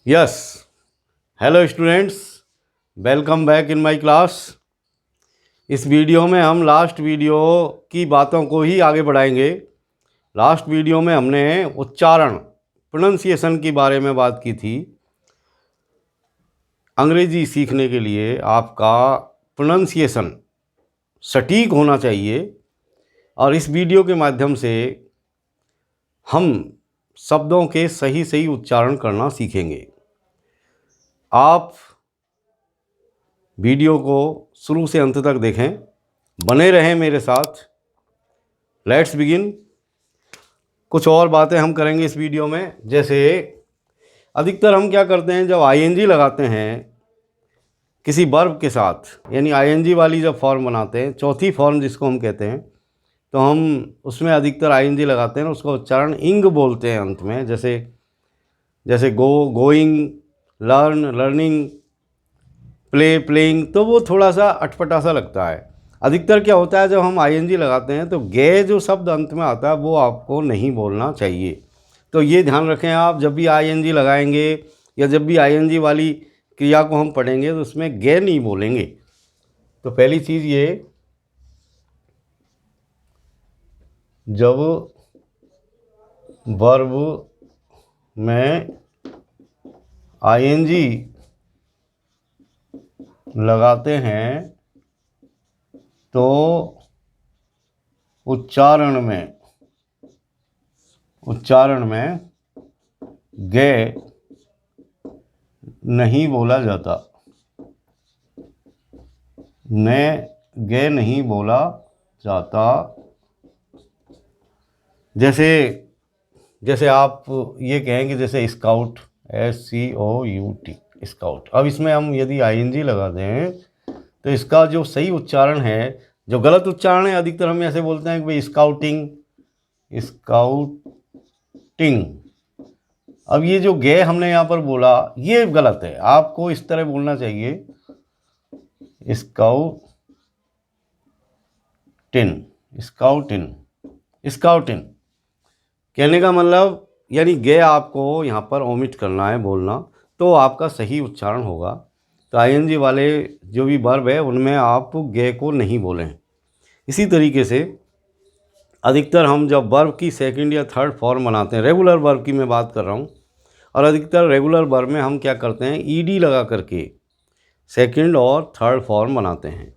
Yes, hello students, welcome back in my class. इस video में हम लास्ट वीडियो की बातों को ही आगे बढ़ाएंगे। लास्ट वीडियो में हमने उच्चारण प्रोनंसिएशन के बारे में बात की थी। अंग्रेजी सीखने के लिए आपका प्रोनंसिएशन सटीक होना चाहिए और इस वीडियो के माध्यम से हम शब्दों के सही सही उच्चारण करना सीखेंगे। आप वीडियो को शुरू से अंत तक देखें, बने रहें मेरे साथ। Let's begin. कुछ और बातें हम करेंगे इस वीडियो में। जैसे अधिकतर हम क्या करते हैं, जब आईएनजी लगाते हैं किसी वर्ब के साथ, यानी आईएनजी वाली जब फॉर्म बनाते हैं, चौथी फॉर्म जिसको हम कहते हैं, तो हम उसमें अधिकतर आईएनजी लगाते हैं। उसका उच्चारण इंग बोलते हैं अंत में। जैसे go, going, learn, learning, play, playing, तो वो थोड़ा सा अटपटा सा लगता है। अधिकतर क्या होता है, जब हम आईएनजी लगाते हैं तो गे जो शब्द अंत में आता है वो आपको नहीं बोलना चाहिए। तो ये ध्यान रखें, आप जब भी आईएनजी लगाएंगे या जब भी आईएनजी वाली क्रिया को हम पढ़ेंगे तो उसमें गे नहीं बोलेंगे। तो पहली चीज़ ये, जब वर्ब में आईएनजी लगाते हैं तो उच्चारण में गे नहीं बोला जाता, गे नहीं बोला जाता। जैसे आप ये कहें कि जैसे स्काउट, SCOUT, स्काउट। अब इसमें हम यदि आईएनजी लगा दें तो इसका जो सही उच्चारण है, जो गलत उच्चारण है, अधिकतर हम ऐसे बोलते हैं कि भाई स्काउटिंग, स्काउटिंग। अब ये जो गे हमने यहाँ पर बोला ये गलत है। आपको इस तरह बोलना चाहिए, स्काउटिन, स्काउटिन, स्काउटिन। कहने का मतलब यानी गे आपको यहाँ पर ओमिट करना है, बोलना, तो आपका सही उच्चारण होगा। तो आईएनजी वाले जो भी वर्ब है उनमें आप गे को नहीं बोलें। इसी तरीके से अधिकतर हम जब वर्ब की सेकंड या थर्ड फॉर्म बनाते हैं, रेगुलर वर्ब की मैं बात कर रहा हूँ, और अधिकतर रेगुलर वर्ब में हम क्या करते हैं, ईडी लगा करके सेकंड और थर्ड फॉर्म बनाते हैं।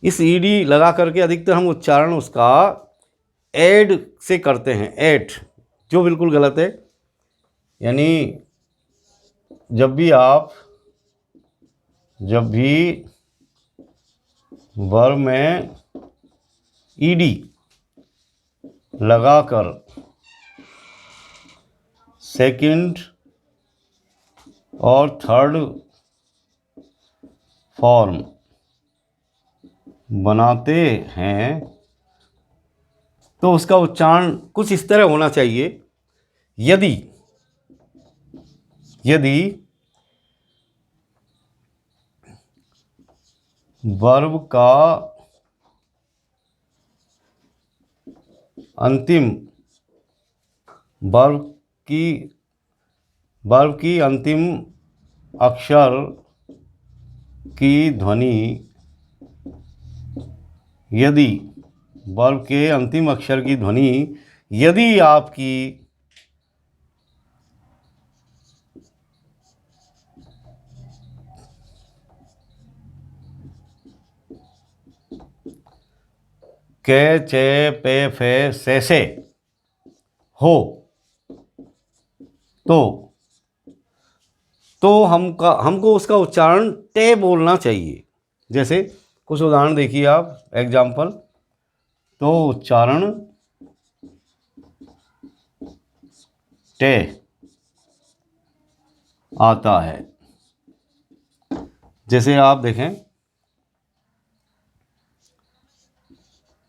इस ईडी लगा करके अधिकतर हम उच्चारण उसका ऐड से करते हैं, ऐड, जो बिल्कुल गलत है। यानी जब भी वर्ब में ईडी लगाकर सेकंड और थर्ड फॉर्म बनाते हैं तो उसका उच्चारण कुछ इस तरह होना चाहिए। यदि वर्ब का अंतिम वर्ब की अंतिम अक्षर की ध्वनि, यदि वर्ब के अंतिम अक्षर की ध्वनि यदि आपकी के, चे, पे, फे, से हो तो हमको उसका उच्चारण टे बोलना चाहिए। जैसे कुछ उदाहरण देखिए आप, एग्जाम्पल। तो उच्चारण टे आता है। जैसे आप देखें,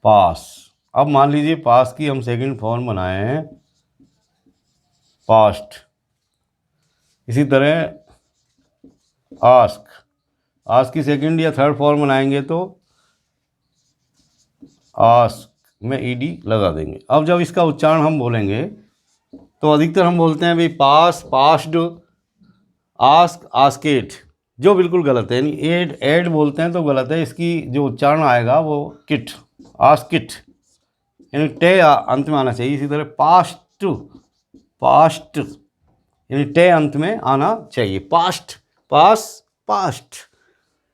पास। अब मान लीजिए पास की हम सेकंड फॉर्म बनाए हैं, पास्ट। इसी तरह आस्क की सेकंड या थर्ड फॉर्म बनाएंगे तो आस्क में ईडी लगा देंगे। अब जब इसका उच्चारण हम बोलेंगे तो अधिकतर हम बोलते हैं भाई पास, पास्ड, आस्क, आस्केट, जो बिल्कुल गलत है, यानी एड एड बोलते हैं तो गलत है, इसकी जो उच्चारण आएगा वो किट, आस्किट, यानी टे अंत में आना चाहिए। इसी तरह पास्ट, पास्ट यानी टे अंत में आना चाहिए, पास्ट, पास, पास्ट।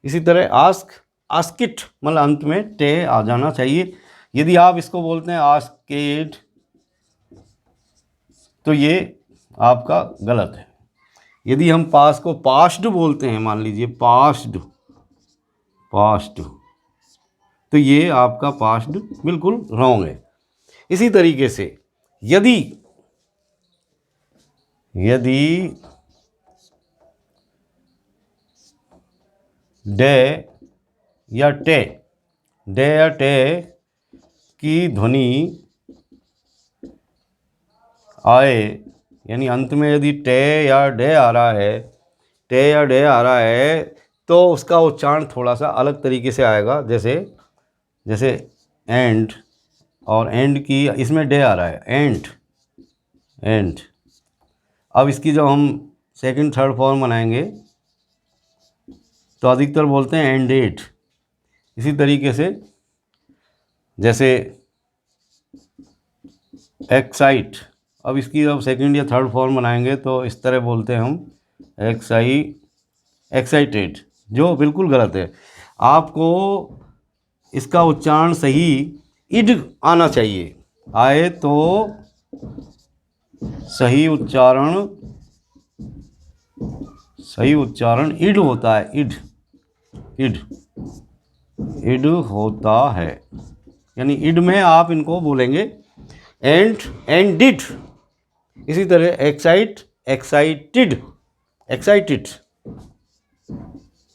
इसी तरह आस्क, आस्किट, मतलब अंत में टे आ जाना चाहिए। यदि आप इसको बोलते हैं आस्केड तो ये आपका गलत है। यदि हम पास को पास्ड बोलते हैं, मान लीजिए पास्ड, पास्ट, तो ये आपका पास्ड बिल्कुल रॉन्ग है। इसी तरीके से यदि यदि डे या टे, डे या टे की ध्वनि आए, यानी अंत में यदि टे या डे आ रहा है, टे या डे आ रहा है, तो उसका उच्चारण थोड़ा सा अलग तरीके से आएगा। जैसे जैसे एंड, और एंड की इसमें डे आ रहा है, एंड, एंड। अब इसकी जब हम सेकंड थर्ड फॉर्म बनाएंगे तो अधिकतर बोलते हैं एंडेड। इसी तरीके से जैसे एक्साइट, अब इसकी जब सेकंड या थर्ड फॉर्म बनाएंगे तो इस तरह बोलते हैं हम एक्साइटेड, जो बिल्कुल गलत है। आपको इसका उच्चारण सही इड आना चाहिए, आए तो सही उच्चारण इड होता है, इड, इड, इड होता है। यानी इड में आप इनको बोलेंगे एंड डिड। इसी तरह excite, excited, excited,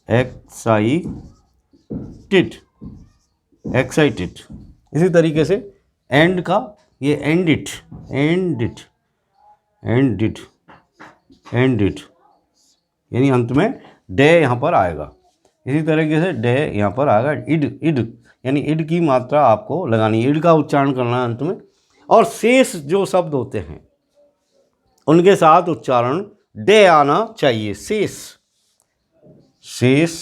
excited, excited. इसी तरीके से एंड का ये एंडिट, एंडिट, एंडिट, एंडिट, यानी अंत में डे यहाँ पर आएगा। इसी तरीके से डे यहाँ पर आएगा, इड, इड, यानी इड की मात्रा आपको लगानी है, इड का उच्चारण करना है अंत में। और शेष जो शब्द होते हैं उनके साथ उच्चारण डे आना चाहिए, शेष, शेष,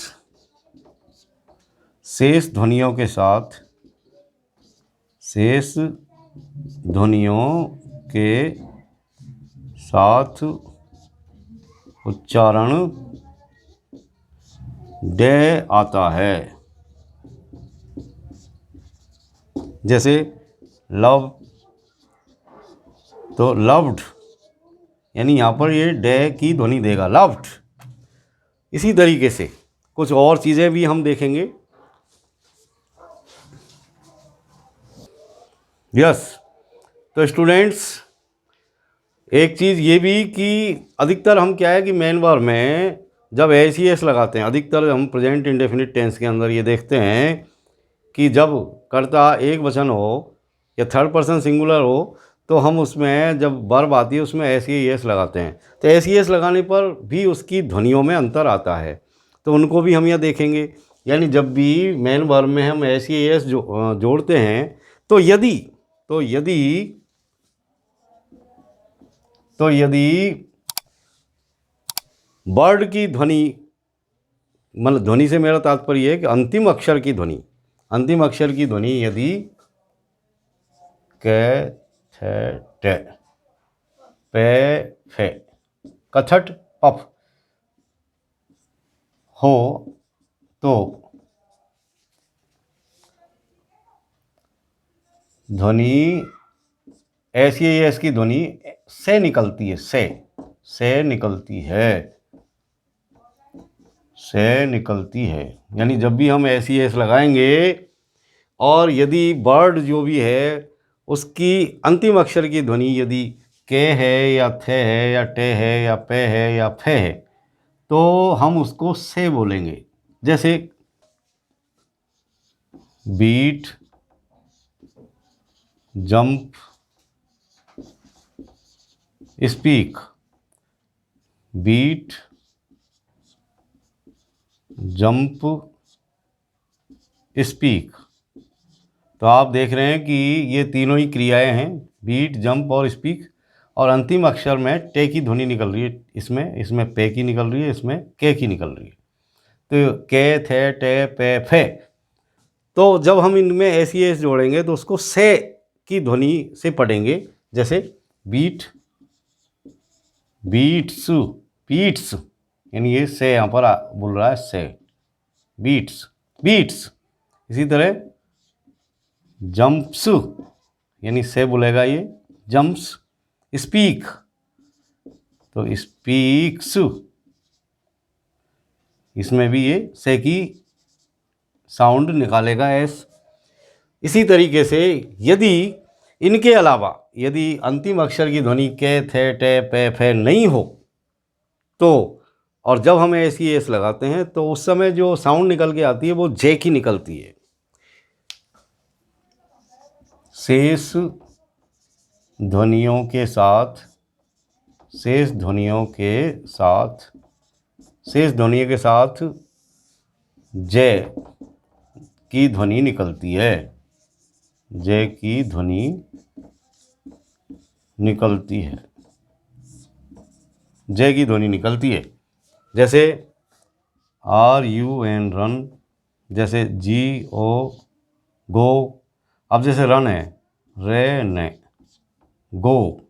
शेष ध्वनियों के साथ, शेष ध्वनियों के साथ उच्चारण डे आता है। जैसे लव, तो लव्ड, यानी यहाँ पर ये डे की ध्वनि देगा, लव्ड। इसी तरीके से कुछ और चीज़ें भी हम देखेंगे। यस, तो स्टूडेंट्स एक चीज़ ये भी कि अधिकतर हम क्या है कि मेन वर्ब में जब एस ई एस लगाते हैं, अधिकतर हम प्रेजेंट इंडेफिनिट टेंस के अंदर ये देखते हैं कि जब कर्ता एक वचन हो या थर्ड पर्सन सिंगुलर हो तो हम उसमें जब वर्ब आती है उसमें एस ई एस लगाते हैं। तो एस ई एस लगाने पर भी उसकी ध्वनियों में अंतर आता है, तो उनको भी हम यह देखेंगे। यानी जब भी मेन वर्ब में हम एस ई एस जोड़ते हैं तो यदि वर्ड की ध्वनि, मतलब ध्वनि से मेरा तात्पर्य है कि अंतिम अक्षर की ध्वनि, अंतिम अक्षर की ध्वनि यदि कै, थे, टे, पे, फे, कथट, पफ हो तो ध्वनि ऐसी एस की ध्वनि से निकलती है, से निकलती है, से निकलती है। यानी जब भी हम ऐसी एस लगाएंगे और यदि वर्ड जो भी है उसकी अंतिम अक्षर की ध्वनि यदि के है या थे है या टे है या पे है या फे है तो हम उसको से बोलेंगे। जैसे beat, jump, speak, beat, jump, speak. तो आप देख रहे हैं कि ये तीनों ही क्रियाएं हैं, बीट, जंप और स्पीक, और अंतिम अक्षर में टे की ध्वनि निकल रही है, इसमें पे की निकल रही है, इसमें के की निकल रही है। तो के, थे, टे, पे, फे। तो जब हम इनमें एस ई एस जोड़ेंगे तो उसको से की ध्वनि से पढ़ेंगे, जैसे बीट, बीट्स, बीट्स, यानी ये से यहाँ पर बोल रहा है से, बीट्स, बीट्स। इसी तरह जंप्स, यानी से बोलेगा ये जंप्स। स्पीक, तो स्पीक्स, इसमें भी ये से की साउंड निकालेगा एस। इसी तरीके से यदि इनके अलावा यदि अंतिम अक्षर की ध्वनि के, थे, टे, पे, फे नहीं हो तो, और जब हम एस ई एस लगाते हैं तो उस समय जो साउंड निकल के आती है वो जे की निकलती है। शेष ध्वनियों के साथ, शेष ध्वनियों के साथ, शेष ध्वनियों के साथ जय की ध्वनि निकलती है, जय की ध्वनि निकलती है, जय की ध्वनि निकलती है। जैसे आर यू एन रन, जैसे जी ओ गो। अब जैसे रन है रे ने, गो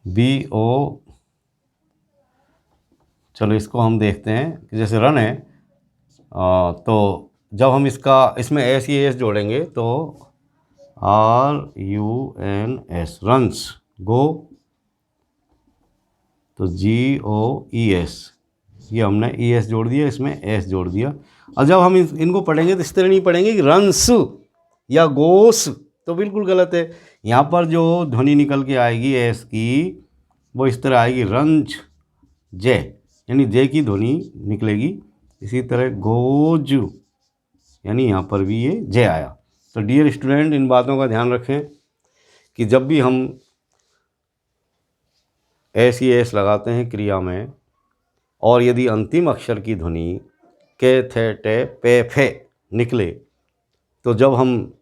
बी ओ। चलो इसको हम देखते हैं कि जैसे रन है तो जब हम इसमें एस ई एस जोड़ेंगे तो R U N S, runs, go, तो जी ओ ई एस, ये हमने ई एस जोड़ दिया, इसमें एस जोड़ दिया। और जब हम इनको पढ़ेंगे तो इस तरह नहीं पढ़ेंगे कि रन्स या गोस, तो बिल्कुल गलत है। यहाँ पर जो ध्वनि निकल के आएगी एस की वो इस तरह आएगी, रंज जे, यानी जे की ध्वनि निकलेगी। इसी तरह गोज, यानी यहाँ पर भी ये जे आया। तो डियर स्टूडेंट, इन बातों का ध्यान रखें कि जब भी हम एस ई एस लगाते हैं क्रिया में, और यदि अंतिम अक्षर की ध्वनि के, थे, टे, पे, फे निकले, तो जब हम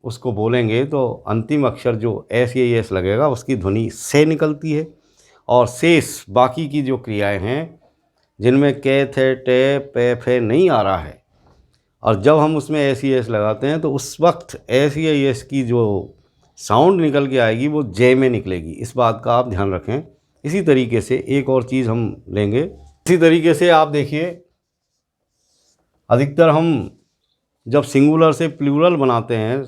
उसको बोलेंगे तो अंतिम अक्षर जो एस ई एस लगेगा उसकी ध्वनि से निकलती है। और शेष बाकी की जो क्रियाएं हैं जिनमें के, थे, टे, पे, फे नहीं आ रहा है, और जब हम उसमें एस ई एस लगाते हैं तो उस वक्त एस ई एस की जो साउंड निकल के आएगी वो जे में निकलेगी। इस बात का आप ध्यान रखें। इसी तरीके से एक और चीज़ हम लेंगे। इसी तरीके से आप देखिए, अधिकतर हम जब सिंगुलर से प्लूरल बनाते हैं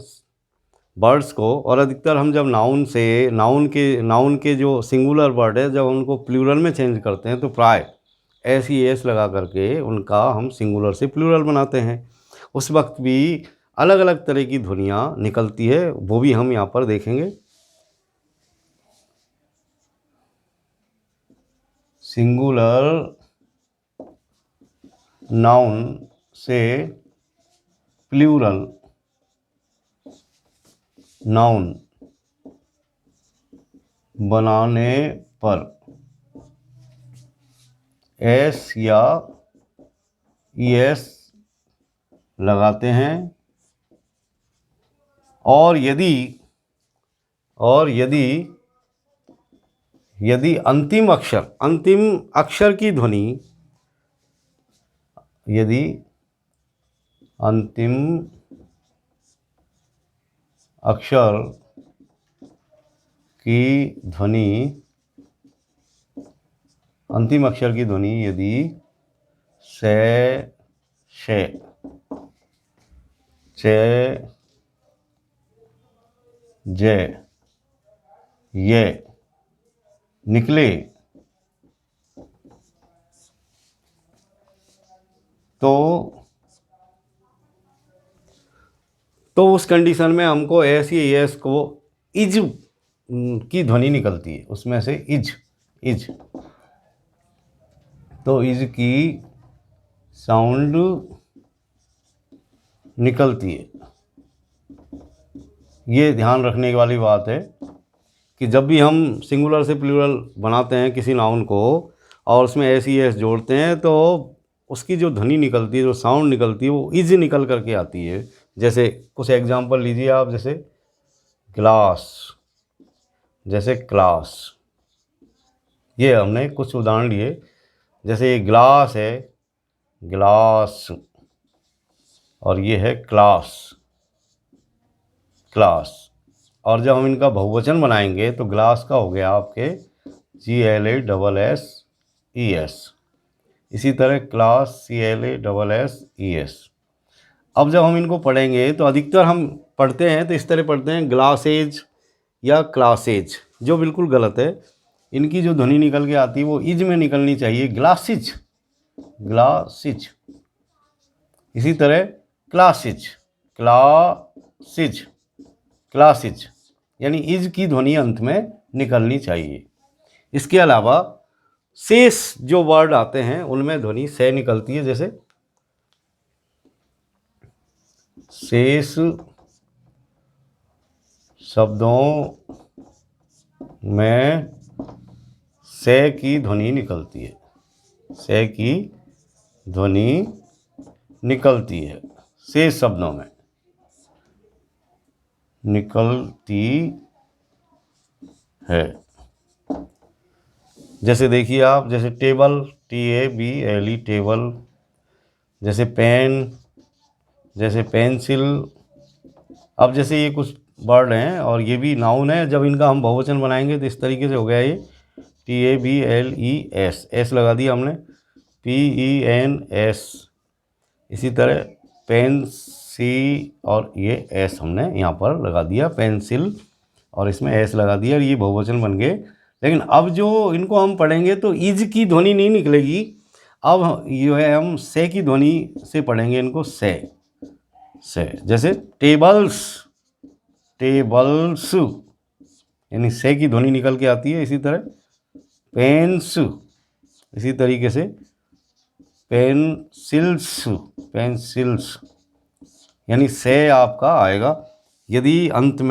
वर्ड्स को, और अधिकतर हम जब नाउन के जो सिंगुलर वर्ड है जब उनको प्लूरल में चेंज करते हैं तो प्राय एस ई एस लगा करके उनका हम सिंगुलर से प्लूरल बनाते हैं। उस वक्त भी अलग अलग तरह की ध्वनियाँ निकलती है, वो भी हम यहाँ पर देखेंगे। सिंगुलर नाउन से प्लूरल नाउन बनाने पर एस या ई एस लगाते हैं, और यदि अंतिम अक्षर की ध्वनि, यदि अंतिम अक्षर की ध्वनि, अंतिम अक्षर की ध्वनि यदि से, शे, चे, जे, ये निकले, तो उस कंडीशन में हमको एस ई एस को इज की ध्वनि निकलती है, उसमें से इज, तो इज की साउंड निकलती है। ये ध्यान रखने वाली बात है कि जब भी हम सिंगुलर से प्लूरल बनाते हैं किसी नाउन को और उसमें एस ई एस जोड़ते हैं तो उसकी जो ध्वनि निकलती है, जो साउंड निकलती है, वो इज निकल करके आती है। जैसे कुछ एग्जांपल लीजिए आप, जैसे ग्लास, जैसे क्लास, ये हमने कुछ उदाहरण लिए। जैसे ये ग्लास है, ग्लास, और ये है क्लास, क्लास। और जब हम इनका बहुवचन बनाएंगे तो ग्लास का हो गया आपके GLASSES। इसी तरह क्लास CLASSES। अब जब हम इनको पढ़ेंगे तो अधिकतर हम पढ़ते हैं तो इस तरह पढ़ते हैं ग्लासेज या क्लासेज, जो बिल्कुल गलत है। इनकी जो ध्वनि निकल के आती है वो इज में निकलनी चाहिए, ग्लासिज, ग्लासिज। इसी तरह क्लासिज, क्लासिज, क्लासिज, यानी इज की ध्वनि अंत में निकलनी चाहिए। इसके अलावा शेष जो वर्ड आते हैं उनमें ध्वनि से निकलती है। जैसे शेष शब्दों में से की ध्वनि निकलती है, से की ध्वनि निकलती है, शेष शब्दों में निकलती है। जैसे देखिए आप, जैसे टेबल, TABLE, टेबल। जैसे पेन, जैसे पेंसिल। अब जैसे ये कुछ वर्ड हैं और ये भी नाउन है, जब इनका हम बहुवचन बनाएंगे तो इस तरीके से हो गया ये TABLES, एस लगा दिया हमने, PENS। इसी तरह पेंसी, और ये एस हमने यहाँ पर लगा दिया, पेंसिल, और इसमें एस लगा दिया और ये बहुवचन बन गए। लेकिन अब जो इनको हम पढ़ेंगे तो इज की ध्वनि नहीं निकलेगी। अब ये है, हम से की ध्वनि से पढ़ेंगे इनको, से। जैसे टेबल्स, टेबल्स, यानी से की ध्वनि निकल के आती है। इसी तरह पेन्स, इसी तरीके से पेंसिल्स, पेंसिल्स, यानी से आपका आएगा। यदि अंत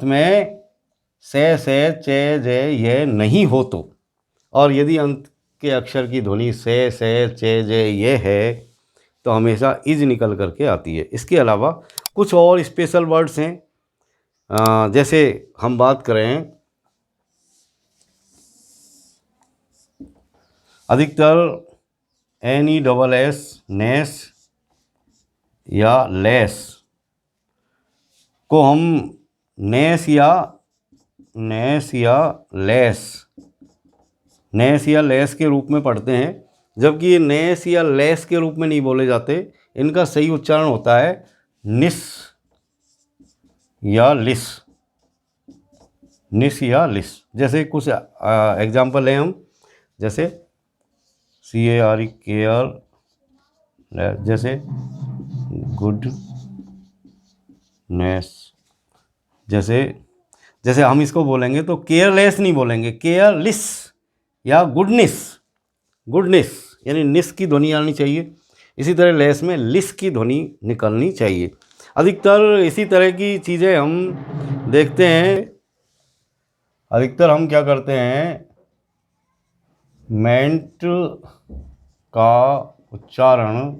में से चे जे ये नहीं हो तो, और यदि अंत के अक्षर की ध्वनि से चे जे ये है तो हमेशा इज निकल करके आती है। इसके अलावा कुछ और स्पेशल वर्ड्स हैं। जैसे हम बात करें, अधिकतर NESS, नेस या लेस को हम नेस या लेस के रूप में पढ़ते हैं, जबकि ये नेस या लेस के रूप में नहीं बोले जाते। इनका सही उच्चारण होता है निस या लिस, निस या लिस। जैसे कुछ एग्जाम्पल हैं हम, जैसे CARE, केयर, जैसे गुडनेस। जैसे हम इसको बोलेंगे तो केयरलेस नहीं बोलेंगे, केयरलिस या गुडनेस, गुडनेस, यानी निस की ध्वनि आनी चाहिए। इसी तरह लेस में लिस की ध्वनि निकलनी चाहिए। अधिकतर इसी तरह की चीज़ें हम देखते हैं। अधिकतर हम क्या करते हैं, मेंट का उच्चारण,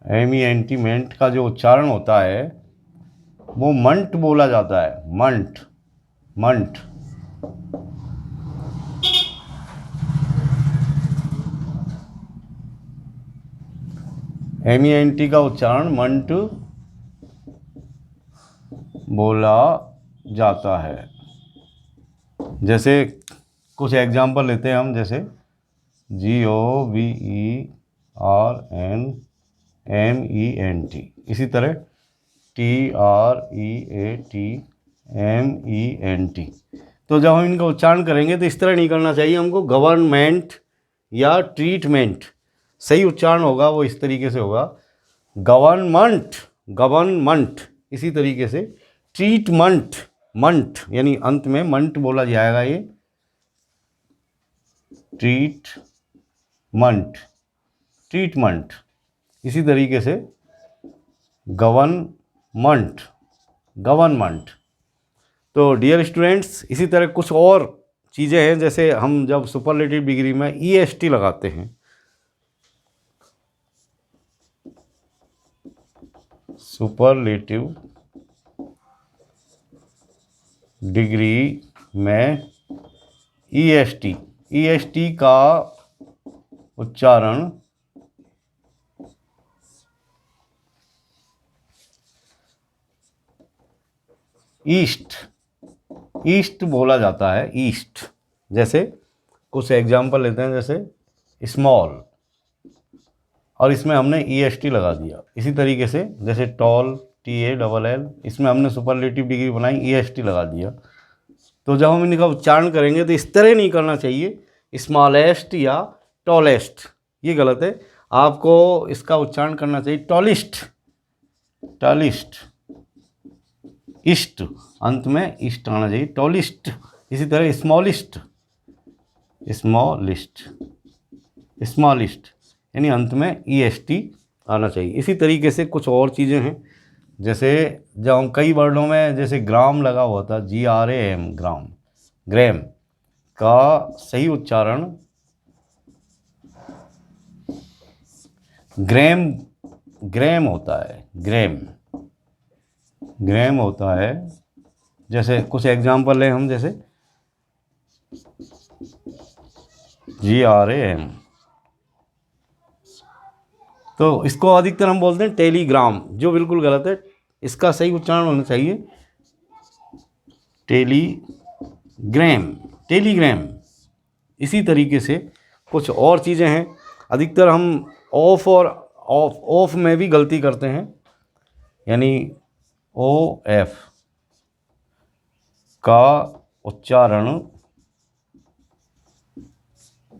MENT, मेंट का जो उच्चारण होता है वो मंट बोला जाता है, मंट, मंट। MENT का उच्चारण मंट बोला जाता है। जैसे कुछ एग्जाम्पल लेते हैं हम, जैसे GOVERNMENT, इसी तरह TREATMENT। तो जब हम इनका उच्चारण करेंगे तो इस तरह नहीं करना चाहिए हमको, गवर्नमेंट या ट्रीटमेंट। सही उच्चारण होगा वो इस तरीके से होगा, गवर्नमेंट, गवर्नमेंट। इसी तरीके से ट्रीटमेंट, मंट, यानी अंत में मंट बोला जाएगा, ये ट्रीटमेंट, ट्रीटमेंट। इसी तरीके से गवर्नमेंट, गवर्नमेंट। तो डियर स्टूडेंट्स, इसी तरह कुछ और चीज़ें हैं। जैसे हम जब सुपरलेटिव डिग्री में EST लगाते हैं, सुपरलेटिव डिग्री में ईएसटी, ईएसटी का उच्चारण ईस्ट, ईस्ट बोला जाता है, ईस्ट। जैसे कुछ एग्जाम्पल लेते हैं, जैसे स्मॉल, और इसमें हमने ईएसटी लगा दिया। इसी तरीके से जैसे टॉल, TALL, इसमें हमने सुपरलेटिव डिग्री बनाई, ईएसटी लगा दिया। तो जब हम इनका उच्चारण करेंगे तो इस तरह नहीं करना चाहिए स्मॉलेस्ट या टॉलेस्ट, ये गलत है। आपको इसका उच्चारण करना चाहिए टॉलिस्ट, टॉलिस्ट, ईस्ट, अंत में ईस्ट आना चाहिए, टॉलिस्ट। इसी तरह स्मॉलिस्ट, स्मॉलिस्ट, स्मॉलिस्ट, यानी अंत में ईएसटी आना चाहिए। इसी तरीके से कुछ और चीज़ें हैं, जैसे जब हम कई वर्डों में जैसे ग्राम लगा हुआ था, GRAM, ग्राम, ग्राम का सही उच्चारण ग्राम, ग्राम होता है, ग्राम, ग्राम होता है। जैसे कुछ एग्जाम्पल लें हम, जैसे GRAM, तो इसको अधिकतर हम बोलते हैं टेलीग्राम, जो बिल्कुल गलत है। इसका सही उच्चारण होना चाहिए टेलीग्राम, टेलीग्राम। इसी तरीके से कुछ और चीज़ें हैं। अधिकतर हम ऑफ और ऑफ में भी गलती करते हैं, यानी OF का उच्चारण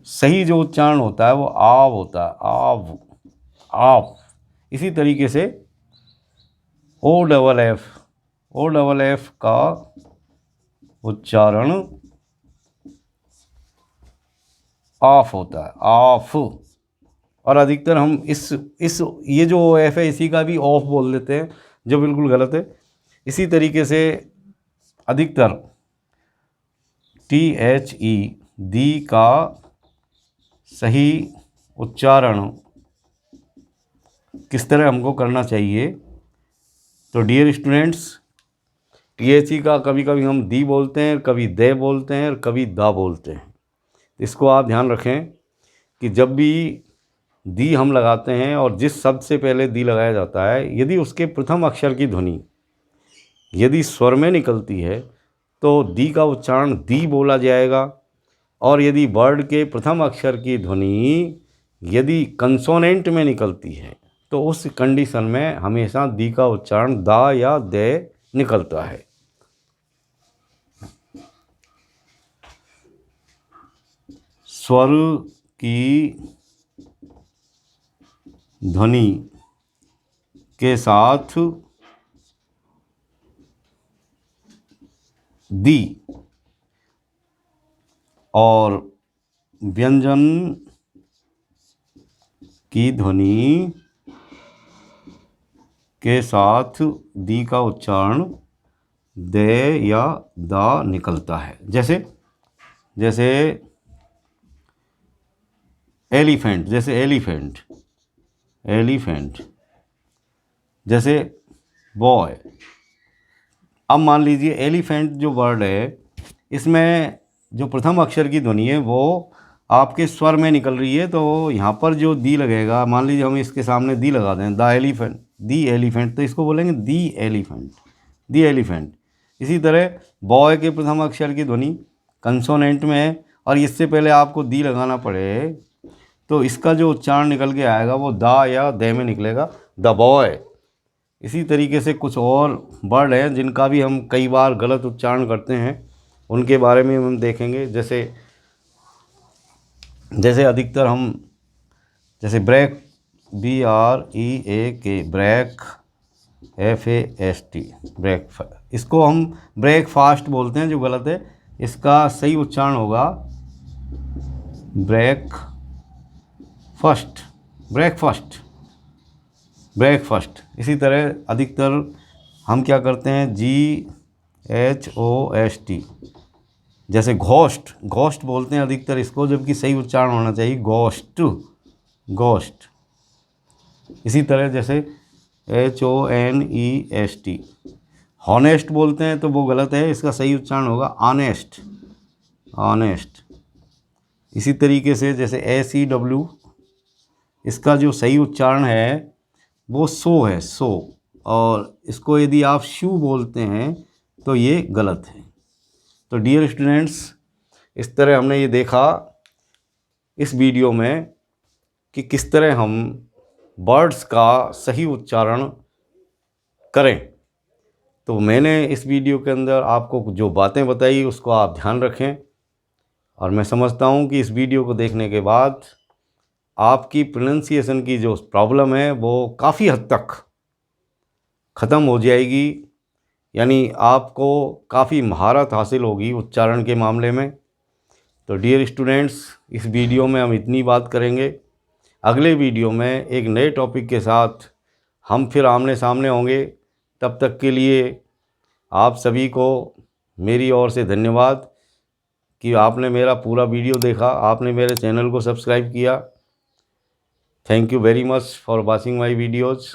सही जो उच्चारण होता है वो आव होता है, आव, आप। इसी तरीके से OFF, OFF का उच्चारण ऑफ होता है, ऑफ। और अधिकतर हम इस ये जो OF है इसी का भी ऑफ बोल देते हैं, जो बिल्कुल गलत है। इसी तरीके से अधिकतर THE, दी का सही उच्चारण किस तरह हमको करना चाहिए। तो डियर स्टूडेंट्स, THE का कभी कभी हम दी बोलते हैं, कभी दे बोलते हैं, और कभी दा बोलते हैं। इसको आप ध्यान रखें कि जब भी दी हम लगाते हैं और जिस शब्द से पहले दी लगाया जाता है, यदि उसके प्रथम अक्षर की ध्वनि यदि स्वर में निकलती है तो दी का उच्चारण दी बोला जाएगा, और यदि वर्ड के प्रथम अक्षर की ध्वनि यदि कंसोनेंट में निकलती है तो उस कंडीशन में हमेशा दी का उच्चारण दा या दे निकलता है। स्वर की ध्वनि के साथ दी और व्यंजन की ध्वनि के साथ दी का उच्चारण दे या दा निकलता है। जैसे जैसे एलिफेंट, जैसे एलिफेंट, एलिफेंट, जैसे बॉय। अब मान लीजिए एलिफेंट जो वर्ड है, इसमें जो प्रथम अक्षर की ध्वनि है वो आपके स्वर में निकल रही है, तो यहाँ पर जो दी लगेगा, मान लीजिए हम इसके सामने दी लगा दें, द एलिफेंट, दी एलिफेंट, तो इसको बोलेंगे दी एलिफेंट, दी एलिफेंट। इसी तरह बॉय के प्रथम अक्षर की ध्वनि कंसोनेंट में है और इससे पहले आपको दी लगाना पड़े, तो इसका जो उच्चारण निकल के आएगा वो दा या दे में निकलेगा, द बॉय। इसी तरीके से कुछ और वर्ड हैं जिनका भी हम कई बार गलत उच्चारण करते हैं, उनके बारे में हम देखेंगे। जैसे अधिकतर हम जैसे break, BREAK, break, FAST, break, इसको हम ब्रेकफास्ट बोलते हैं, जो गलत है। इसका सही उच्चारण होगा ब्रेक फर्स्ट, ब्रेकफास्ट, ब्रेकफास्ट। इसी तरह अधिकतर हम क्या करते हैं, GHOST, जैसे घोस्ट, घोस्ट बोलते हैं अधिकतर इसको, जबकि सही उच्चारण होना चाहिए गोस्ट, गोस्ट। इसी तरह जैसे HONEST, हॉनेस्ट बोलते हैं तो वो गलत है, इसका सही उच्चारण होगा ऑनेस्ट, ऑनेस्ट। इसी तरीके से जैसे SEW, इसका जो सही उच्चारण है वो सो है, सो, और इसको यदि आप शू बोलते हैं तो ये गलत है। तो डियर स्टूडेंट्स, इस तरह हमने ये देखा इस वीडियो में कि किस तरह हम वर्ड्स का सही उच्चारण करें। तो मैंने इस वीडियो के अंदर आपको जो बातें बताई उसको आप ध्यान रखें, और मैं समझता हूँ कि इस वीडियो को देखने के बाद आपकी प्रोनंसिएशन की जो प्रॉब्लम है वो काफ़ी हद तक ख़त्म हो जाएगी, यानी आपको काफ़ी महारत हासिल होगी उच्चारण के मामले में। तो डियर स्टूडेंट्स, इस वीडियो में हम इतनी बात करेंगे। अगले वीडियो में एक नए टॉपिक के साथ हम फिर आमने सामने होंगे। तब तक के लिए आप सभी को मेरी ओर से धन्यवाद कि आपने मेरा पूरा वीडियो देखा, आपने मेरे चैनल को सब्सक्राइब किया। Thank you very much for watching my videos.